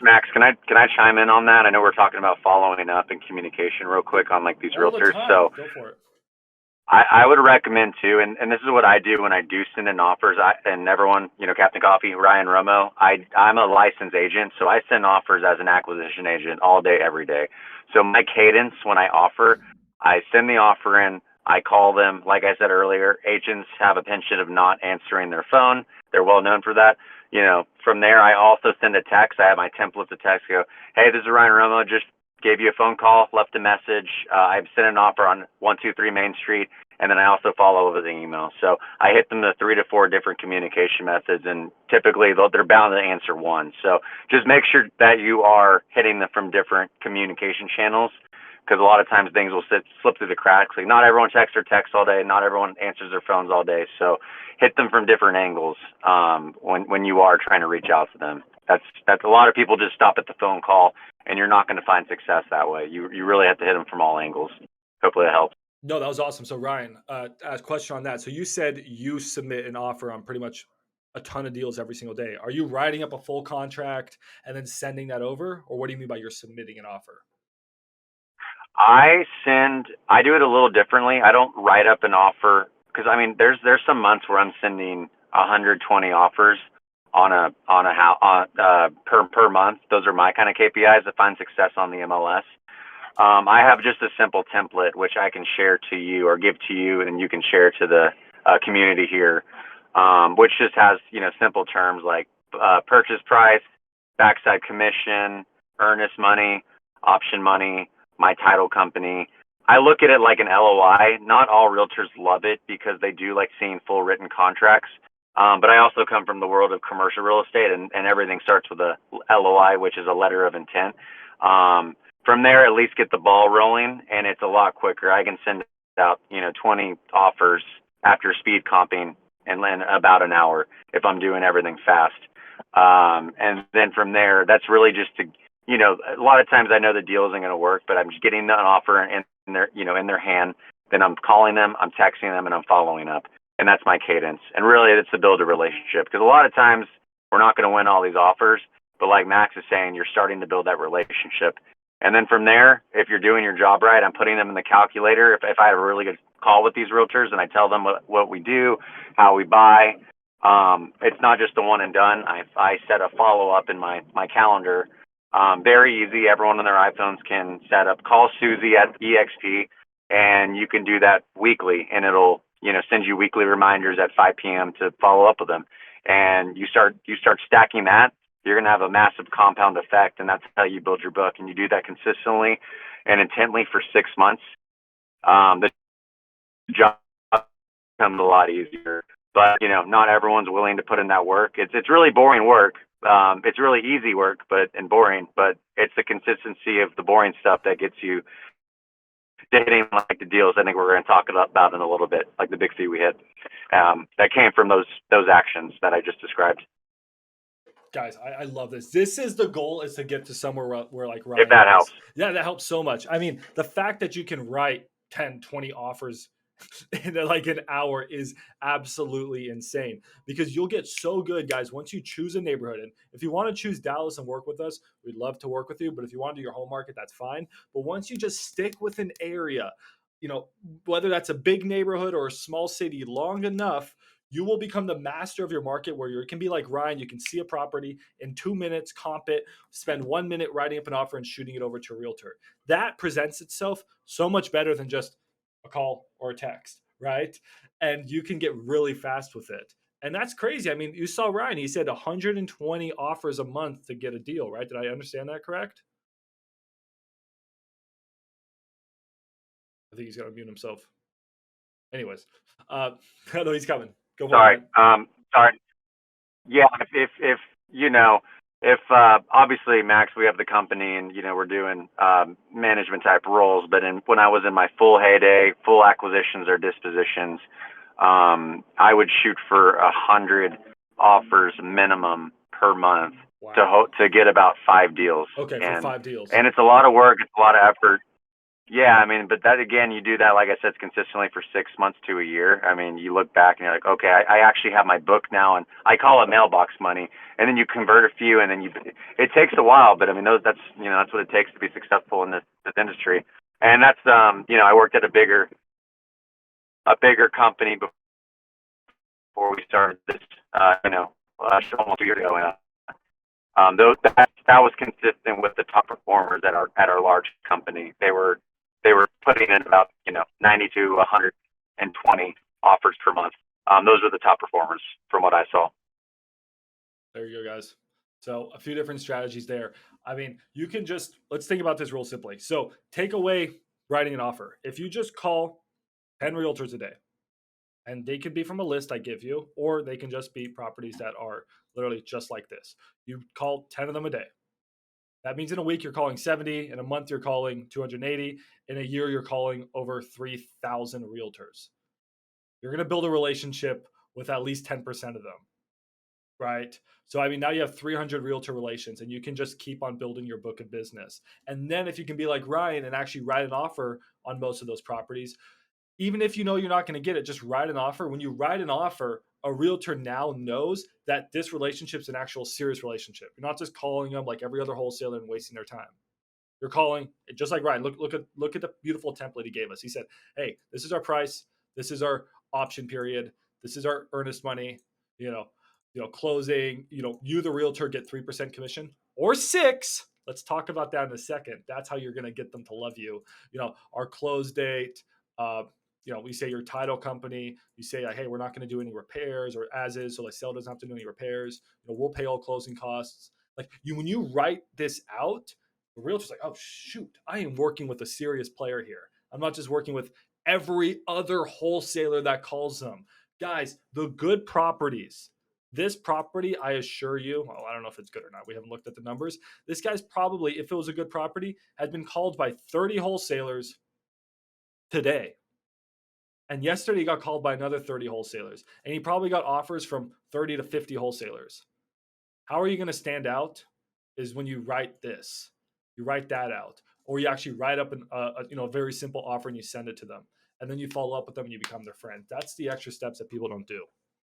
Max, can I chime in on that? I know we're talking about following up and communication real quick on like these All the realtors. time. So Go for it. I would recommend too, and this is what I do when I do send in offers. And everyone, Captain Coffee, Ryan Romo, I'm a licensed agent, so I send offers as an acquisition agent all day, every day. So my cadence when I offer, I send the offer in, I call them. Like I said earlier, agents have a penchant of not answering their phone. They're well known for that. From there, I also send a text. I have my templates of text. Go, hey, this is Ryan Romo. Just gave you a phone call, left a message. I've sent an offer on 123 Main Street, and then I also follow up with an email. So I hit them the 3 to 4 different communication methods, and typically they're bound to answer one. So just make sure that you are hitting them from different communication channels, because a lot of times things will slip through the cracks. Like not everyone checks their text all day, not everyone answers their phones all day. So hit them from different angles when you are trying to reach out to them. That's a lot of people just stop at the phone call, and you're not going to find success that way. You really have to hit them from all angles. Hopefully that helps. No, that was awesome. So Ryan, a question on that. So you said you submit an offer on pretty much a ton of deals every single day. Are you writing up a full contract and then sending that over, or what do you mean by you're submitting an offer? I do it a little differently. I don't write up an offer because I mean there's some months where I'm sending 120 offers per month. Those are my kind of KPIs to find success on the MLS. I have just a simple template which I can share to you or give to you, and you can share to the community here, which just has simple terms like purchase price, backside commission, earnest money, option money, my title company. I look at it like an LOI. Not all realtors love it because they do like seeing full written contracts. But I also come from the world of commercial real estate, and everything starts with a LOI, which is a letter of intent. From there, at least get the ball rolling, and it's a lot quicker. I can send out 20 offers after speed comping in about an hour if I'm doing everything fast. And then from there, that's really just to a lot of times I know the deal isn't going to work, but I'm just getting an offer in their hand. Then I'm calling them, I'm texting them, and I'm following up. And that's my cadence. And really, it's to build a relationship, because a lot of times we're not going to win all these offers, but like Max is saying, you're starting to build that relationship. And then from there, if you're doing your job right, I'm putting them in the calculator. If I have a really good call with these realtors and I tell them what we do, how we buy, it's not just a one and done. I set a follow up in my calendar. Very easy. Everyone on their iPhones can set up. Call Susie at EXP, and you can do that weekly, and it'll send you weekly reminders at 5 p.m. to follow up with them. And you start stacking that. You're going to have a massive compound effect, and that's how you build your book. And you do that consistently and intently for 6 months. The job becomes a lot easier. But not everyone's willing to put in that work. It's really boring work. It's really easy work, and boring. But it's the consistency of the boring stuff that gets you hitting like the deals. I think we're going to talk about in a little bit, like the big fee we hit. That came from those actions that I just described. Guys, I love this. This is the goal, is to get to somewhere where like If Ryan that is. helps. Yeah, that helps so much. I mean, the fact that you can write 10, 20 offers in like an hour is absolutely insane, because you'll get so good, guys, once you choose a neighborhood. And if you want to choose Dallas and work with us, we'd love to work with you. But if you want to do your home market, that's fine. But once you just stick with an area, whether that's a big neighborhood or a small city, long enough, you will become the master of your market, where you can be like Ryan. You can see a property in 2 minutes, comp it, spend 1 minute writing up an offer and shooting it over to a realtor. That presents itself so much better than just a call or a text, right? And you can get really fast with it. And that's crazy. I mean, you saw Ryan, he said 120 offers a month to get a deal, right? Did I understand that correct? I think he's got to mute himself. Anyways, I know he's coming. Go for Sorry. it, Sorry. Yeah. If obviously, Max, we have the company, and we're doing management type roles. But when I was in my full heyday, full acquisitions or dispositions, I would shoot for 100 offers minimum per month. Wow. To get about 5 deals. Okay, for 5 deals. And it's a lot of work. It's a lot of effort. Yeah, I mean, but that again, you do that, like I said, consistently for 6 months to a year. I mean, you look back and you're like, okay, I actually have my book now, and I call it mailbox money. And then you convert a few, and then it takes a while, but I mean, that's that's what it takes to be successful in this industry. And that's I worked at a bigger company before we started this, almost 2 years ago, and those that was consistent with the top performers at our large company. They were putting in about 90 to 120 offers per month. Those were the top performers from what I saw. There you go, guys. So a few different strategies there. I mean, you can just let's think about this real simply. So take away writing an offer. If you just call 10 realtors a day, and they could be from a list I give you, or they can just be properties that are literally just like this. You call 10 of them a day. That means in a week you're calling 70, in a month you're calling 280, in a year you're calling over 3,000 realtors. You're going to build a relationship with at least 10% of them, right? So, I mean, now you have 300 realtor relations and you can just keep on building your book of business. And then if you can be like Ryan and actually write an offer on most of those properties, even if you know you're not going to get it, just write an offer. When you write an offer, a realtor now knows that this relationship's an actual serious relationship. You're not just calling them like every other wholesaler and wasting their time. You're calling just like Ryan. Look at the beautiful template he gave us. He said, "Hey, this is our price. This is our option period. This is our earnest money. You know, closing. You the realtor get 3% commission or 6. Let's talk about that in a second. That's how you're going to get them to love you. Our close date. Uh, we say your title company. You say, hey, we're not going to do any repairs or as is, so the seller doesn't have to do any repairs. We'll pay all closing costs. Like when you write this out, the realtor's like, oh shoot, I am working with a serious player here. I'm not just working with every other wholesaler that calls them. Guys, the good properties. This property, I assure you, well, I don't know if it's good or not. We haven't looked at the numbers. This guy's probably, if it was a good property, had been called by 30 wholesalers today. And yesterday he got called by another 30 wholesalers. And he probably got offers from 30 to 50 wholesalers. How are you going to stand out is when you write this. You write that out. Or you actually write up a very simple offer and you send it to them. And then you follow up with them and you become their friend. That's the extra steps that people don't do.